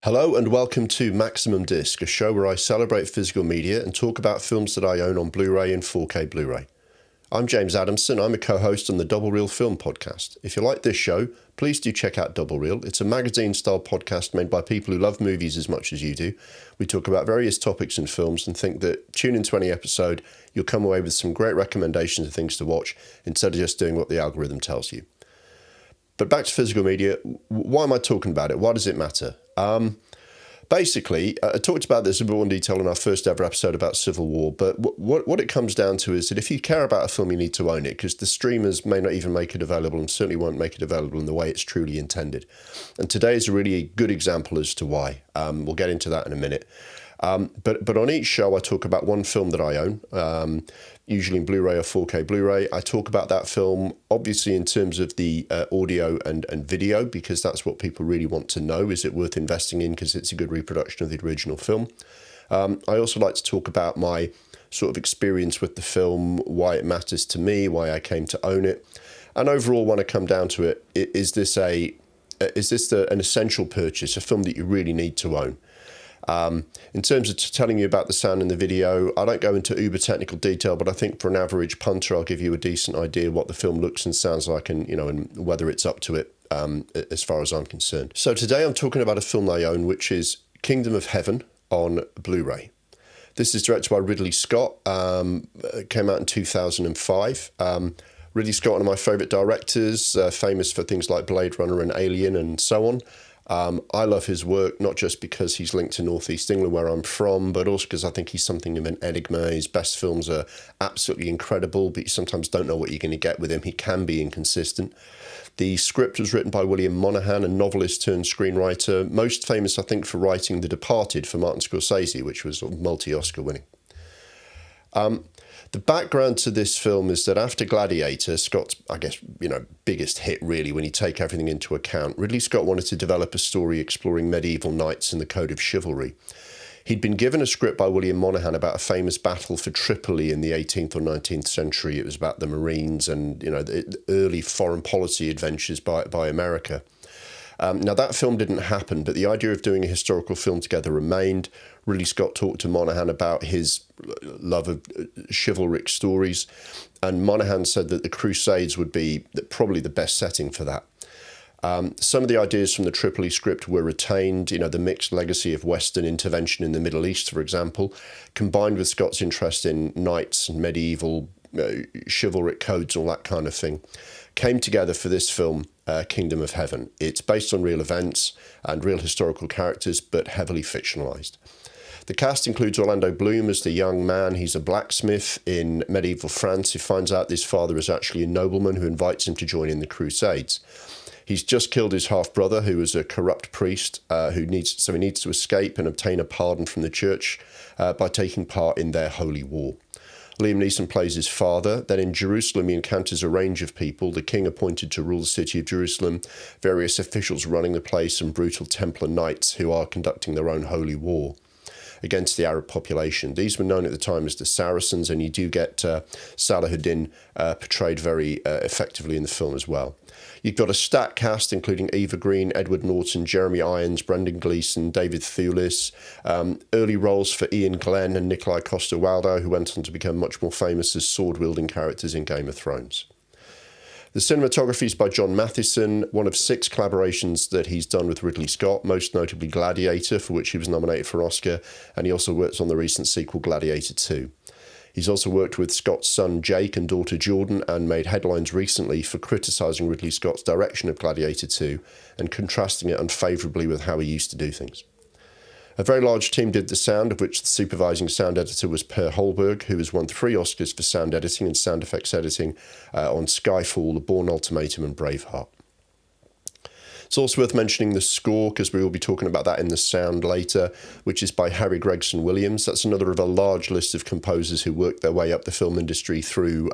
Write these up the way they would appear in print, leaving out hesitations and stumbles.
Hello and welcome to Maximum Disc, a show where I celebrate physical media and talk about films that I own on Blu Ray and 4K Blu Ray. I'm James Adamson, I'm a co-host on the Double Reel Film Podcast. If you like this show, please do check out Double Reel. It's a magazine-style podcast made by people who love movies as much as you do. We talk about various topics in films and think that tune into any episode, you'll come away with some great recommendations of things to watch instead of just doing what the algorithm tells you. But back to physical media, why am I talking about it? Why does it matter? Basically, I talked about this in more detail in our first ever episode about Civil War, but what it comes down to is that if you care about a film, you need to own it, because the streamers may not even make it available and certainly won't make it available in the way it's truly intended. And today is a really good example as to why. We'll get into that in a minute. But on each show, I talk about one film that I own, usually in Blu Ray or 4K Blu Ray. I talk about that film, obviously, in terms of the audio and video, because that's what people really want to know. Is it worth investing in because it's a good reproduction of the original film? I also like to talk about my sort of experience with the film, why it matters to me, why I came to own it. And overall, when I come down to it, is this an essential purchase, a film that you really need to own? In terms of telling you about the sound in the video, I don't go into uber technical detail, but I think for an average punter, I'll give you a decent idea what the film looks and sounds like and whether it's up to it as far as I'm concerned. So today I'm talking about a film I own, which is Kingdom of Heaven on Blu Ray. This is directed by Ridley Scott, came out in 2005. Ridley Scott, one of my favourite directors, famous for things like Blade Runner and Alien and so on. I love his work, not just because he's linked to Northeast England, where I'm from, but also because I think he's something of an enigma. His best films are absolutely incredible, but you sometimes don't know what you're going to get with him. He can be inconsistent. The script was written by William Monahan, a novelist turned screenwriter, most famous, I think, for writing The Departed for Martin Scorsese, which was multi-Oscar winning. The background to this film is that after Gladiator, Scott's, biggest hit really when you take everything into account, Ridley Scott wanted to develop a story exploring medieval knights and the code of chivalry. He'd been given a script by William Monahan about a famous battle for Tripoli in the 18th or 19th century. It was about the Marines and, the early foreign policy adventures by America. Now, that film didn't happen, but the idea of doing a historical film together remained. Ridley Scott talked to Monahan about his love of chivalric stories, and Monahan said that the Crusades would be probably the best setting for that. Some of the ideas from the Tripoli script were retained, the mixed legacy of Western intervention in the Middle East, for example, combined with Scott's interest in knights and medieval chivalric codes, all that kind of thing, came together for this film, Kingdom of Heaven. It's based on real events and real historical characters, but heavily fictionalized. The cast includes Orlando Bloom as the young man. He's a blacksmith in medieval France who finds out his father is actually a nobleman who invites him to join in the Crusades. He's just killed his half-brother, who was a corrupt priest, he needs to escape and obtain a pardon from the church by taking part in their holy war. Liam Neeson plays his father. Then in Jerusalem, he encounters a range of people, the king appointed to rule the city of Jerusalem, various officials running the place, and brutal Templar knights who are conducting their own holy war against the Arab population. These were known at the time as the Saracens, and you do get Salahuddin portrayed very effectively in the film as well. You've got a stacked cast, including Eva Green, Edward Norton, Jeremy Irons, Brendan Gleeson, David Thewlis, early roles for Ian Glenn and Nikolai Coster-Waldau, who went on to become much more famous as sword-wielding characters in Game of Thrones. The cinematography is by John Mathieson, one of 6 collaborations that he's done with Ridley Scott, most notably Gladiator, for which he was nominated for an Oscar, and he also worked on the recent sequel Gladiator 2. He's also worked with Scott's son Jake and daughter Jordan, and made headlines recently for criticising Ridley Scott's direction of Gladiator 2 and contrasting it unfavourably with how he used to do things. A very large team did the sound, of which the supervising sound editor was Per Holberg, who has won 3 Oscars for sound editing and sound effects editing on Skyfall, The Bourne Ultimatum and Braveheart. It's also worth mentioning the score, because we will be talking about that in the sound later, which is by Harry Gregson Williams. That's another of a large list of composers who worked their way up the film industry through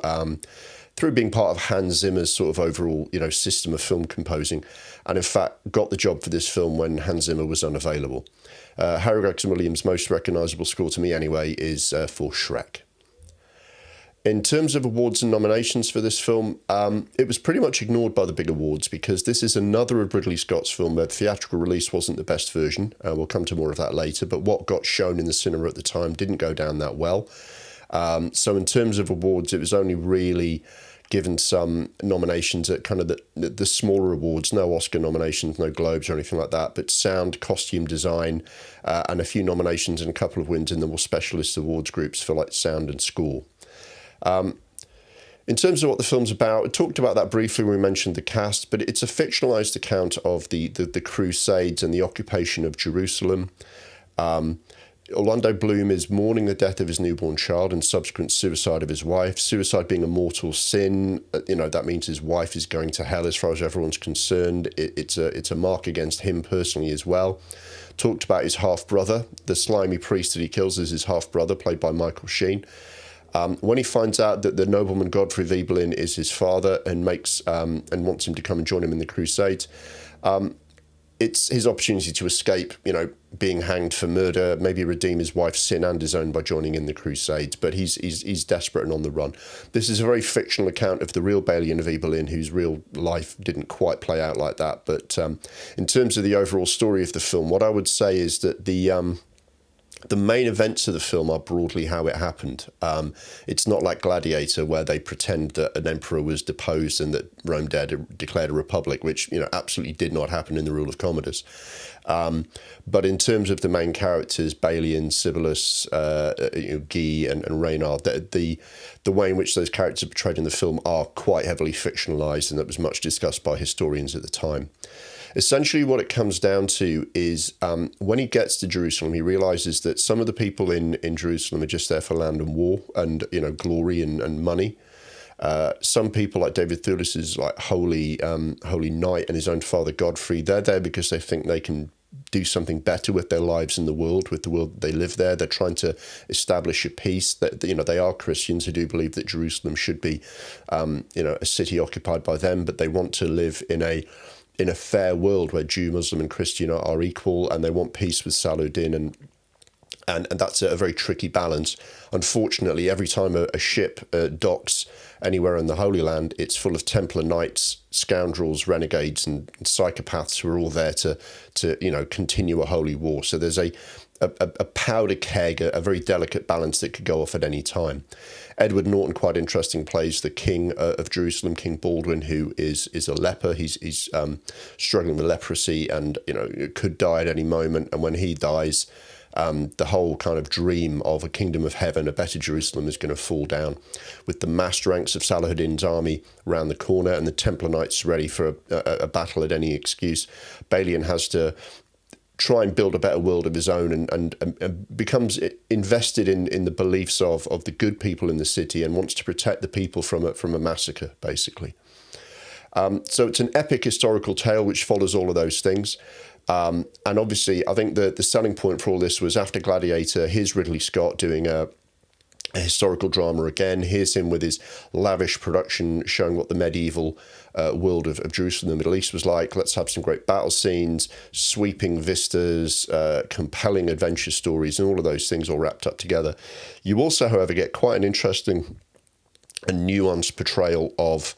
being part of Hans Zimmer's sort of overall, system of film composing, and in fact got the job for this film when Hans Zimmer was unavailable. Harry Gregson Williams' most recognisable score to me anyway is for Shrek. In terms of awards and nominations for this film, it was pretty much ignored by the big awards because this is another of Ridley Scott's film where the theatrical release wasn't the best version. We'll come to more of that later, but what got shown in the cinema at the time didn't go down that well. So in terms of awards, it was only really given some nominations at kind of the smaller awards, no Oscar nominations, no Globes or anything like that, but sound, costume design, and a few nominations and a couple of wins in the more specialist awards groups for like sound and score. In terms of what the film's about, I talked about that briefly when we mentioned the cast, but it's a fictionalized account of the Crusades and the occupation of Jerusalem. Orlando Bloom is mourning the death of his newborn child and subsequent suicide of his wife. Suicide being a mortal sin, that means his wife is going to hell as far as everyone's concerned. It's a mark against him personally as well. Talked about his half-brother. The slimy priest that he kills is his half-brother, played by Michael Sheen. When he finds out that the nobleman Godfrey of Ibelin is his father and wants him to come and join him in the Crusades, it's his opportunity to escape, being hanged for murder, maybe redeem his wife's sin and his own by joining in the Crusades. But he's desperate and on the run. This is a very fictional account of the real Balian of Ibelin, whose real life didn't quite play out like that. But in terms of the overall story of the film, what I would say is that the main events of the film are broadly how it happened. It's not like Gladiator, where they pretend that an emperor was deposed and that Rome declared a republic, which absolutely did not happen in the rule of Commodus. But in terms of the main characters, Balian, Sibyllus, Guy, and Reynard, the way in which those characters are portrayed in the film are quite heavily fictionalized, and that was much discussed by historians at the time. Essentially, what it comes down to is when he gets to Jerusalem, he realizes that some of the people in Jerusalem are just there for land and war and glory and money. Some people, like David Thewlis's like holy knight and his own father Godfrey, they're there because they think they can do something better with their lives in the world, with the world that they live there. They're trying to establish a peace. That they are Christians who do believe that Jerusalem should be, a city occupied by them, but they want to live in a fair world where Jew, Muslim, and Christian are equal, and they want peace with Saladin, and that's a very tricky balance. Unfortunately, every time a ship docks anywhere in the Holy Land, it's full of Templar knights, scoundrels, renegades, and psychopaths who are all there to continue a holy war. So there's a powder keg, a very delicate balance that could go off at any time. Edward Norton, quite interesting, plays the king of Jerusalem, King Baldwin, who is a leper. He's struggling with leprosy and could die at any moment. And when he dies, the whole kind of dream of a kingdom of heaven, a better Jerusalem, is going to fall down. With the massed ranks of Saladin's army round the corner and the Templar Knights ready for a battle at any excuse, Balian has to try and build a better world of his own and becomes invested in the beliefs of the good people in the city and wants to protect the people from a massacre, basically. So it's an epic historical tale which follows all of those things. And obviously, I think the selling point for all this was after Gladiator, here's Ridley Scott doing a historical drama again. Here's him with his lavish production showing what the medieval world of Jerusalem and the Middle East was like. Let's have some great battle scenes, sweeping vistas, compelling adventure stories, and all of those things all wrapped up together. You also, however, get quite an interesting and nuanced portrayal of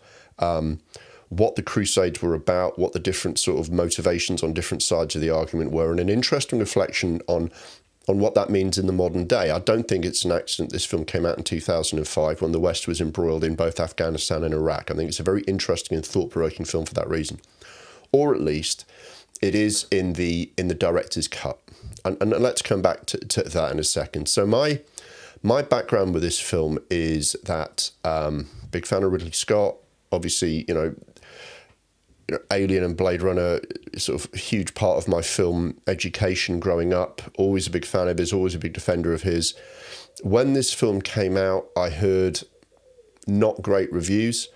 what the Crusades were about, what the different sort of motivations on different sides of the argument were, and an interesting reflection on what that means in the modern day. I don't think it's an accident this film came out in 2005 when the West was embroiled in both Afghanistan and Iraq. I think it's a very interesting and thought-provoking film for that reason. Or at least it is in the director's cut. And let's come back to that in a second. So my background with this film is that big fan of Ridley Scott, obviously, Alien and Blade Runner, sort of a huge part of my film education growing up. Always a big fan of his, always a big defender of his. When this film came out, I heard not great reviews.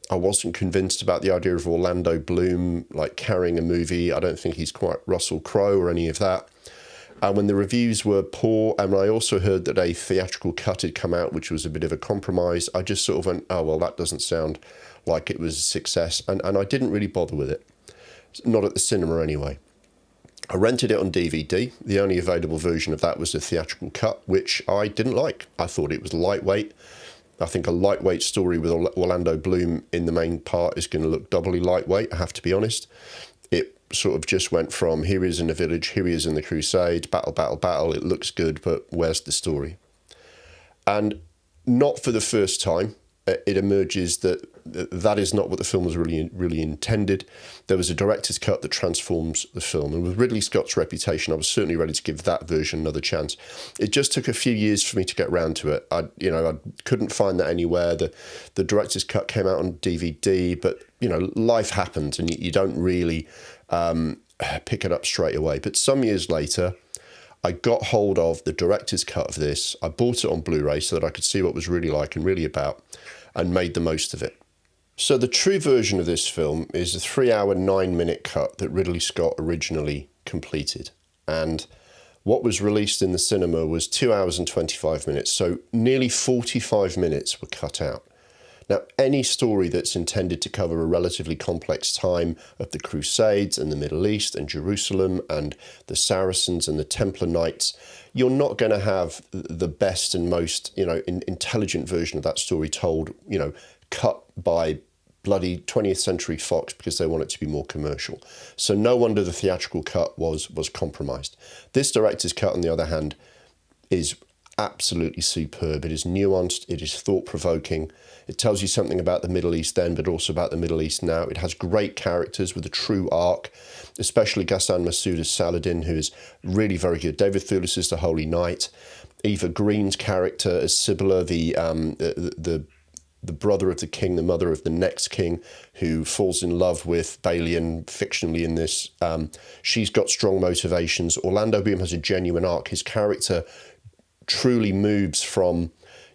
I wasn't convinced about the idea of Orlando Bloom like carrying a movie. I don't think he's quite Russell Crowe or any of that. And when the reviews were poor, and I also heard that a theatrical cut had come out, which was a bit of a compromise, I just sort of went, oh, well, that doesn't sound like it was a success. And I didn't really bother with it. Not at the cinema anyway. I rented it on DVD. The only available version of that was the theatrical cut, which I didn't like. I thought it was lightweight. I think a lightweight story with Orlando Bloom in the main part is going to look doubly lightweight, I have to be honest. It sort of just went from here he is in the village, here he is in the crusade, battle, battle, battle, it looks good, but where's the story? And not for the first time, it emerges that that is not what the film was really intended. There was a director's cut that transforms the film, and with Ridley Scott's reputation, I was certainly ready to give that version another chance. It just took a few years for me to get round to it. I couldn't find that anywhere. The director's cut came out on DVD, but life happens, and you don't really pick it up straight away. But some years later, I got hold of the director's cut of this. I bought it on Blu Ray so that I could see what it was really like and really about, and made the most of it. So the true version of this film is a 3-hour, 9-minute cut that Ridley Scott originally completed. And what was released in the cinema was 2 hours and 25 minutes. So nearly 45 minutes were cut out. Now, any story that's intended to cover a relatively complex time of the Crusades and the Middle East and Jerusalem and the Saracens and the Templar Knights, you're not going to have the best and most, intelligent version of that story told, cut by bloody 20th Century Fox because they want it to be more commercial. So no wonder the theatrical cut was compromised. This director's cut, on the other hand, is absolutely superb. It is nuanced, it is thought-provoking. It tells you something about the Middle East then, but also about the Middle East now. It has great characters with a true arc, especially Ghassan Massoud as Saladin, who is really very good. David Thewlis is the Holy Knight. Eva Green's character as Sibylla, the brother of the king, the mother of the next king, who falls in love with Balian fictionally in this. She's got strong motivations. Orlando Bloom has a genuine arc. His character truly moves from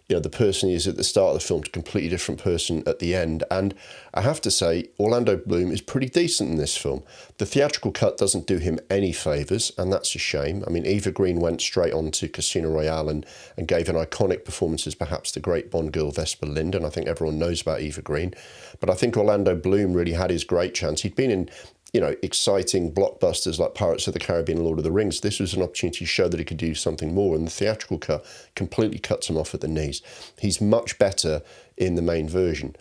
the person he is at the start of the film to a completely different person at the end. And I have to say, Orlando Bloom is pretty decent in this film. The theatrical cut doesn't do him any favours, and that's a shame. I mean, Eva Green went straight on to Casino Royale and gave an iconic performance as perhaps the great Bond girl Vesper Lynd, and I think everyone knows about Eva Green. But I think Orlando Bloom really had his great chance. He'd been in exciting blockbusters like Pirates of the Caribbean and Lord of the Rings. This was an opportunity to show that he could do something more, and the theatrical cut completely cuts him off at the knees. He's much better in the main version.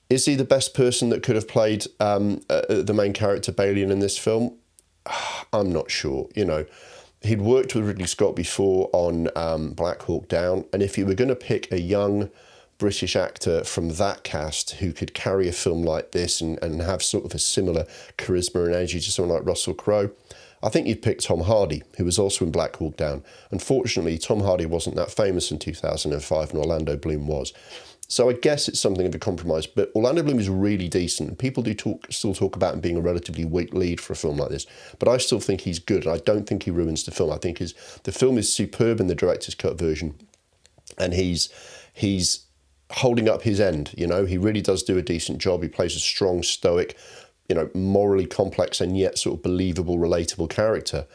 Is he the best person that could have played the main character Balian in this film? I'm not sure. He'd worked with Ridley Scott before on Black Hawk Down, and if you were going to pick a young British actor from that cast who could carry a film like this and have sort of a similar charisma and energy to someone like Russell Crowe, I think you'd pick Tom Hardy, who was also in Black Hawk Down. Unfortunately, Tom Hardy wasn't that famous in 2005, and Orlando Bloom was. So I guess it's something of a compromise, but Orlando Bloom is really decent. People do still talk about him being a relatively weak lead for a film like this, but I still think he's good, and I don't think he ruins the film. I think the film is superb in the director's cut version, and he's holding up his end. He really does do a decent job. He plays a strong, stoic, morally complex and yet sort of believable, relatable character.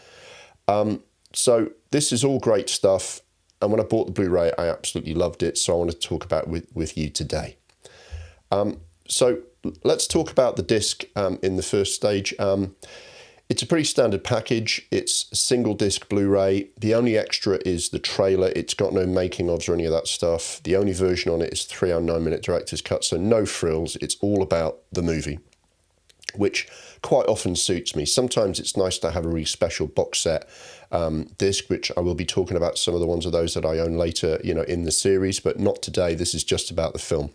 So this is all great stuff. And when I bought the Blu-ray, I absolutely loved it. So I want to talk about it with you today. So let's talk about the disc in the first stage. It's a pretty standard package. It's single disc Blu-ray. The only extra is the trailer. It's got no making ofs or any of that stuff. The only version on it is 3-hour, 9-minute director's cut, so no frills. It's all about the movie, which quite often suits me. Sometimes it's nice to have a really special box set disc, which I will be talking about some of the ones of those that I own later, in the series, but not today. This is just about the film.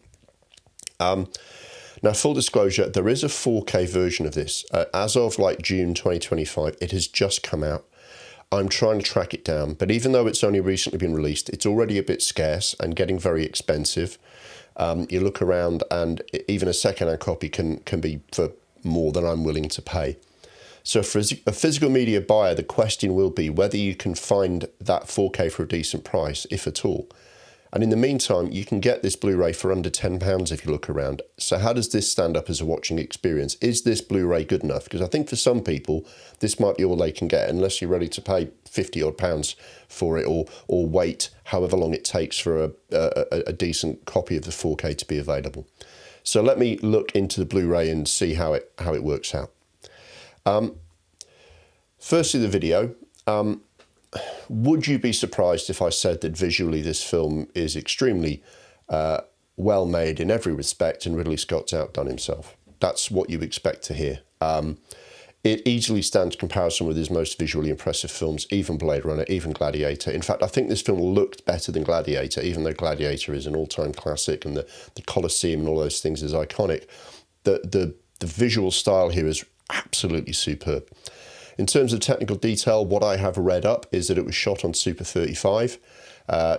Now, full disclosure, there is a 4K version of this. As of June 2025, it has just come out. I'm trying to track it down, but even though it's only recently been released, it's already a bit scarce and getting very expensive. You look around and even a second-hand copy can be for more than I'm willing to pay. So for a physical media buyer, the question will be whether you can find that 4K for a decent price, if at all. And in the meantime, you can get this Blu-ray for under £10 if you look around. So how does this stand up as a watching experience? Is this Blu-ray good enough? Because I think for some people, this might be all they can get unless you're ready to pay 50 odd pounds for it or wait however long it takes for a decent copy of the 4K to be available. So let me look into the Blu-ray and see how it works out. Firstly, the video. Would you be surprised if I said that visually this film is extremely well made in every respect, and Ridley Scott's outdone himself. That's what you expect to hear. It easily stands comparison with his most visually impressive films, even Blade Runner, even Gladiator. In fact, I think this film looked better than Gladiator, even though Gladiator is an all-time classic and the Colosseum and all those things is iconic. The visual style here is absolutely superb. In terms of technical detail, what I have read up is that it was shot on Super 35.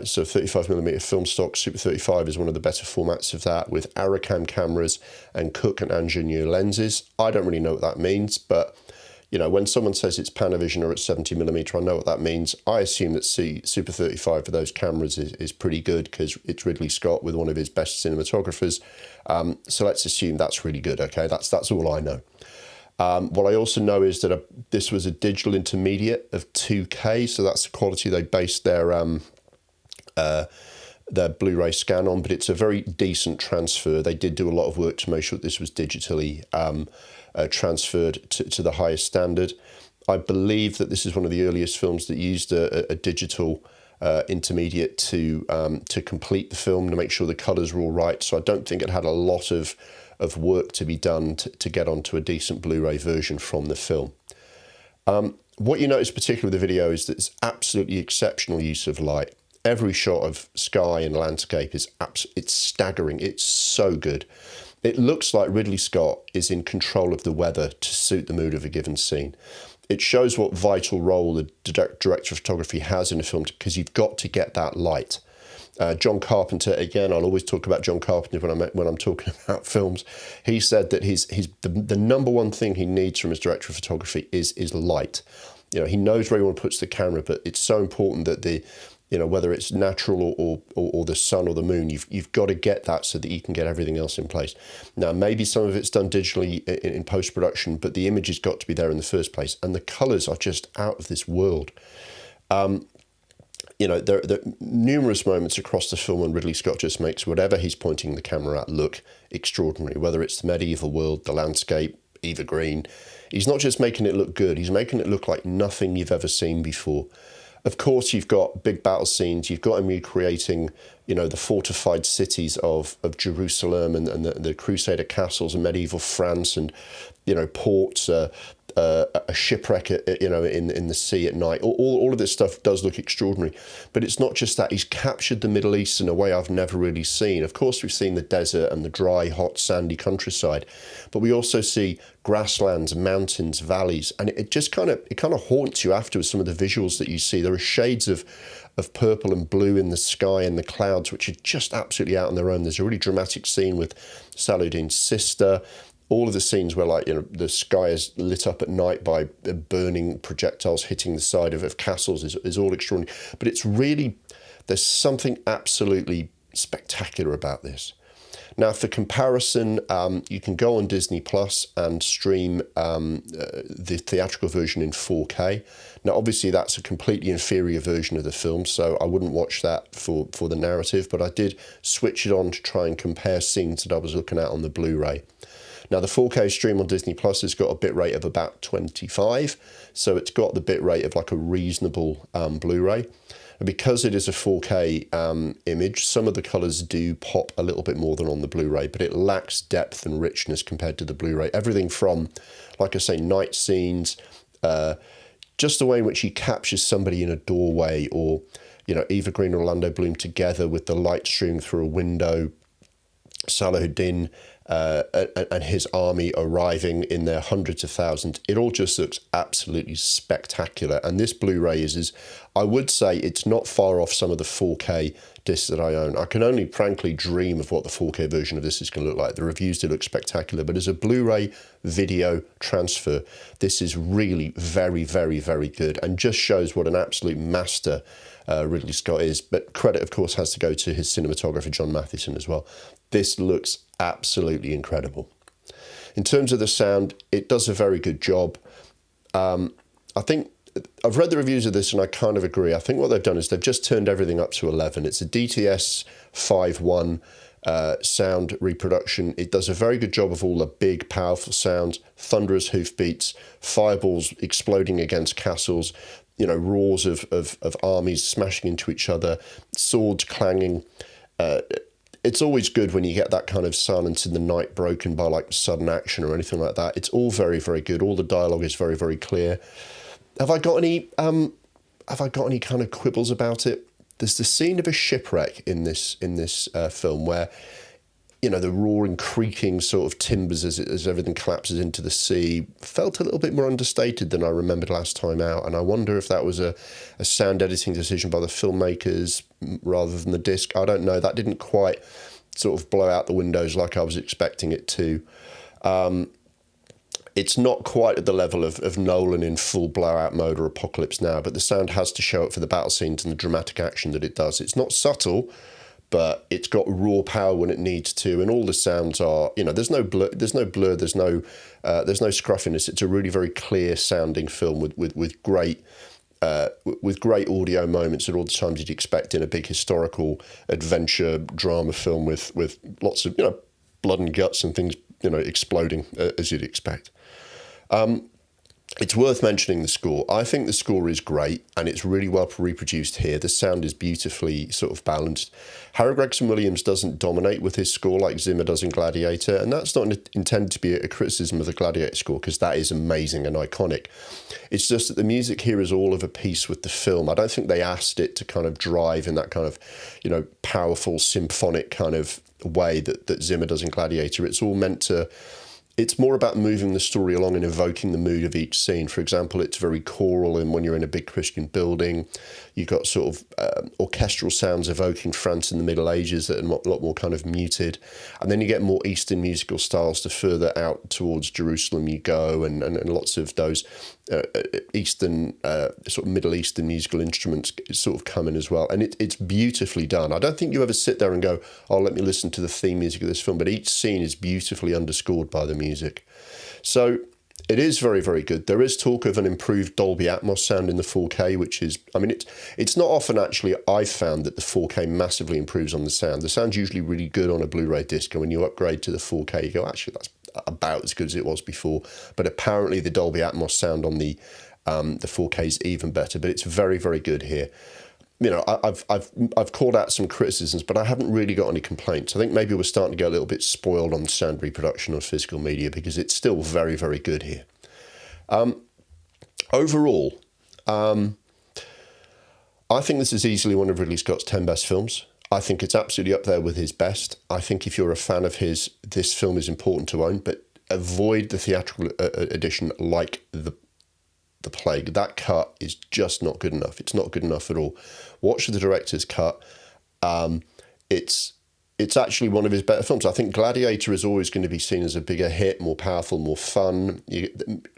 So 35mm film stock. Super 35 is one of the better formats of that, with Aricam cameras and Cooke and Ingenieur lenses. I don't really know what that means, but you know, when someone says it's Panavision or it's 70mm, I know what that means. I assume that Super 35 for those cameras is pretty good because it's Ridley Scott with one of his best cinematographers. So let's assume that's really good. Okay, that's all I know. What I also know is that this was a digital intermediate of 2K, so that's the quality they based their Blu Ray scan on, but it's a very decent transfer. They did do a lot of work to make sure that this was digitally transferred to the highest standard. I believe that this is one of the earliest films that used a digital intermediate to complete the film, to make sure the colours were all right. So I don't think it had a lot of work to be done to get onto a decent Blu-ray version from the film. What you notice particularly with the video is that it's absolutely exceptional use of light. Every shot of sky and landscape is it's staggering. It's so good. It looks like Ridley Scott is in control of the weather to suit the mood of a given scene. It shows what vital role the director of photography has in a film, because you've got to get that light. John Carpenter, again, I'll always talk about John Carpenter when I'm talking about films. He said that the number one thing he needs from his director of photography is light. You know, he knows where he wants to put the camera, but it's so important that whether it's natural or the sun or the moon, you've got to get that so that you can get everything else in place. Now, maybe some of it's done digitally in post-production, but the image has got to be there in the first place. And the colours are just out of this world. There are numerous moments across the film when Ridley Scott just makes whatever he's pointing the camera at look extraordinary, whether it's the medieval world, the landscape, Eva Green. He's not just making it look good, he's making it look like nothing you've ever seen before. Of course, you've got big battle scenes. You've got him recreating, the fortified cities of Jerusalem and the Crusader castles and medieval France and, ports, a shipwreck, in the sea at night. All of this stuff does look extraordinary. But it's not just that. He's captured the Middle East in a way I've never really seen. Of course, we've seen the desert and the dry, hot, sandy countryside. But we also see grasslands, mountains, valleys. And it just kind of haunts you afterwards, some of the visuals that you see. There are shades of purple and blue in the sky and the clouds, which are just absolutely out on their own. There's a really dramatic scene with Saladin's sister. All of the scenes where, the sky is lit up at night by burning projectiles hitting the side of castles is all extraordinary. But it's really, there's something absolutely spectacular about this. Now, for comparison, you can go on Disney Plus and stream the theatrical version in 4K. Now, obviously, that's a completely inferior version of the film, so I wouldn't watch that for the narrative, but I did switch it on to try and compare scenes that I was looking at on the Blu-ray. Now, the 4K stream on Disney Plus has got a bitrate of about 25, so it's got the bitrate of like a reasonable Blu-ray. And because it is a 4K image, some of the colours do pop a little bit more than on the Blu-ray, but it lacks depth and richness compared to the Blu-ray. Everything from, like I say, night scenes, just the way in which he captures somebody in a doorway, or, Eva Green and Orlando Bloom together with the light streaming through a window, Salahuddin and his army arriving in their hundreds of thousands. It all just looks absolutely spectacular. And this Blu-ray is I would say it's not far off some of the 4K discs that I own. I can only frankly dream of what the 4K version of this is going to look like. The reviews do look spectacular, but as a Blu-ray video transfer, this is really very, very, very good, and just shows what an absolute master Ridley Scott is. But credit, of course, has to go to his cinematographer, John Mathieson, as well. This looks absolutely incredible. In terms of the sound, it does a very good job. I think I've read the reviews of this and I kind of agree. I think what they've done is they've just turned everything up to 11. It's a DTS 5.1 sound reproduction. It does a very good job of all the big, powerful sounds, thunderous hoofbeats, fireballs exploding against castles, roars of armies smashing into each other, swords clanging. it's always good when you get that kind of silence in the night broken by like sudden action or anything like that. It's all very, very good. All the dialogue is very, very clear. Have I got any kind of quibbles about it? There's the scene of a shipwreck in this film where, you know, the roaring, creaking sort of timbers as everything collapses into the sea felt a little bit more understated than I remembered last time out. And I wonder if that was a sound editing decision by the filmmakers rather than the disc. I don't know. That didn't quite sort of blow out the windows like I was expecting it to. It's not quite at the level of Nolan in full blowout mode or Apocalypse Now, but the sound has to show up for the battle scenes and the dramatic action that it does. It's not subtle, but it's got raw power when it needs to, and all the sounds are, you know, there's no blur, there's no scruffiness. It's a really very clear sounding film with great audio moments at all the times you'd expect in a big historical adventure drama film with lots of, you know, blood and guts and things, you know, exploding as you'd expect. It's worth mentioning the score. I think the score is great and it's really well reproduced here. The sound is beautifully sort of balanced. Harry Gregson Williams doesn't dominate with his score like Zimmer does in Gladiator, and that's not intended to be a criticism of the Gladiator score because that is amazing and iconic. It's just that the music here is all of a piece with the film. I don't think they asked it to kind of drive in that kind of, you know, powerful symphonic kind of way that Zimmer does in Gladiator. It's all meant to... It's more about moving the story along and evoking the mood of each scene. For example, it's very choral, and when you're in a big Christian building, you've got sort of orchestral sounds evoking France in the Middle Ages that are a lot more kind of muted. And then you get more Eastern musical styles the further out towards Jerusalem you go, and lots of those Eastern, sort of Middle Eastern musical instruments sort of come in as well. And it's beautifully done. I don't think you ever sit there and go, oh, let me listen to the theme music of this film, but each scene is beautifully underscored by the music. So it is very, very good. There is talk of an improved Dolby Atmos sound in the 4K, which is, I mean, it's not often actually I've found that the 4K massively improves on the sound. The sound's usually really good on a Blu Ray disc, and when you upgrade to the 4K, you go, actually, that's about as good as it was before. But apparently the Dolby Atmos sound on the 4K is even better, but it's very, very good here. You know, I've called out some criticisms, but I haven't really got any complaints. I think maybe we're starting to get a little bit spoiled on sound reproduction on physical media because it's still very, very good here. Overall, I think this is easily one of Ridley Scott's 10 best films. I think it's absolutely up there with his best. I think if you're a fan of his, this film is important to own, but avoid the theatrical edition like the plague. That cut is just not good enough. It's not good enough at all. Watch the director's cut. It's actually one of his better films. I think Gladiator is always going to be seen as a bigger hit, more powerful, more fun.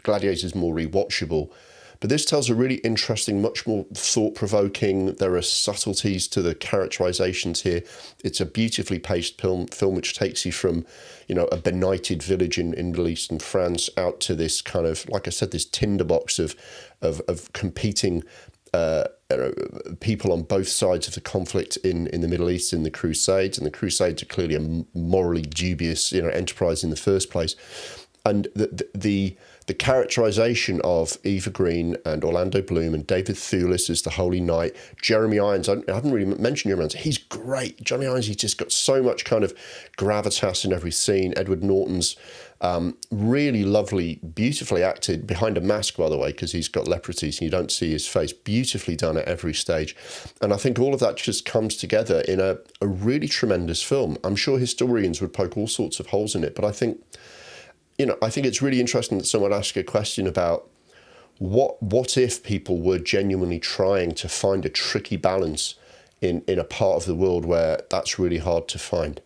Gladiator is more rewatchable. But this tells a really interesting, much more thought-provoking. There are subtleties to the characterizations here. It's a beautifully paced film which takes you from, you know, a benighted village in Middle Eastern France out to this kind of, like I said, this tinderbox of competing people on both sides of the conflict in the Middle East in the Crusades. And the Crusades are clearly a morally dubious, you know, enterprise in the first place. And the characterization of Eva Green and Orlando Bloom and David Thewlis as the Holy Knight, Jeremy Irons, I haven't really mentioned Jeremy Irons, he's great. Jeremy Irons, he's just got so much kind of gravitas in every scene. Edward Norton's really lovely, beautifully acted, behind a mask, by the way, because he's got leprosy and you don't see his face, beautifully done at every stage. And I think all of that just comes together in a really tremendous film. I'm sure historians would poke all sorts of holes in it, but I think it's really interesting that someone asked a question about what if people were genuinely trying to find a tricky balance in a part of the world where that's really hard to find,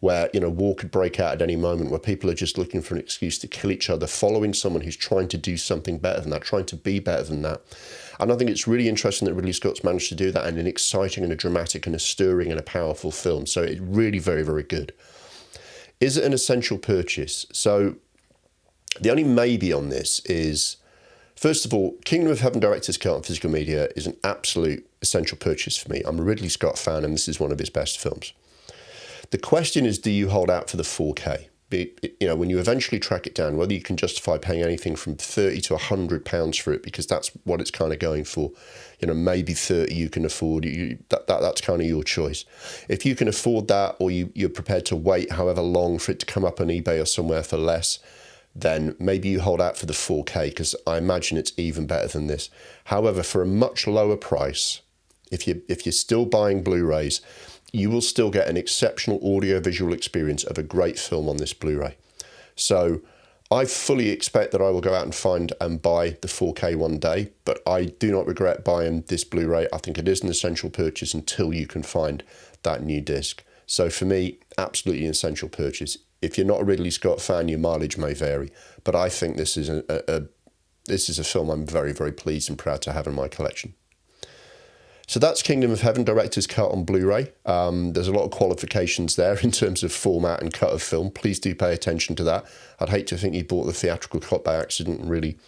where, you know, war could break out at any moment, where people are just looking for an excuse to kill each other, following someone who's trying to do something better than that, trying to be better than that. And I think it's really interesting that Ridley Scott's managed to do that in an exciting and a dramatic and a stirring and a powerful film. So it's really very, very good. Is it an essential purchase? So the only maybe on this is, first of all, Kingdom of Heaven Director's Cut on physical media is an absolute essential purchase for me. I'm a Ridley Scott fan and this is one of his best films. The question is, do you hold out for the 4K? when you eventually track it down, whether you can justify paying anything from £30 to £100 for it, because that's what it's kind of going for. Maybe 30 you can afford. That's kind of your choice. If you can afford that, or you're prepared to wait however long for it to come up on eBay or somewhere for less, then maybe you hold out for the 4K, because I imagine it's even better than this. However, for a much lower price, if you're still buying Blu-rays, you will still get an exceptional audio-visual experience of a great film on this Blu-ray. So I fully expect that I will go out and find and buy the 4K one day, but I do not regret buying this Blu-ray. I think it is an essential purchase until you can find that new disc. So for me, absolutely an essential purchase. If you're not a Ridley Scott fan, your mileage may vary, but I think this is a film I'm very, very pleased and proud to have in my collection. So that's Kingdom of Heaven Director's Cut on Blu-ray. There's a lot of qualifications there in terms of format and cut of film. Please do pay attention to that. I'd hate to think you bought the theatrical cut by accident and really,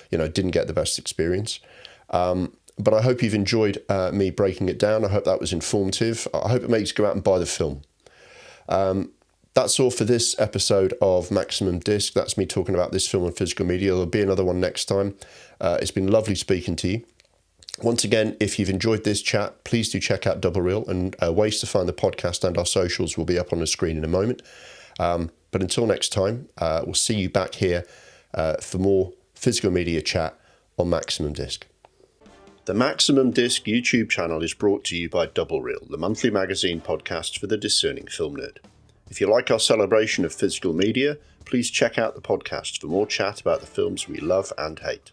didn't get the best experience. But I hope you've enjoyed me breaking it down. I hope that was informative. I hope it makes you go out and buy the film. That's all for this episode of Maximum Disc. That's me talking about this film on physical media. There'll be another one next time. It's been lovely speaking to you. Once again, if you've enjoyed this chat, please do check out Double Reel, and ways to find the podcast and our socials will be up on the screen in a moment. But until next time, we'll see you back here for more physical media chat on Maximum Disc. The Maximum Disc YouTube channel is brought to you by Double Reel, the monthly magazine podcast for the discerning film nerd. If you like our celebration of physical media, please check out the podcast for more chat about the films we love and hate.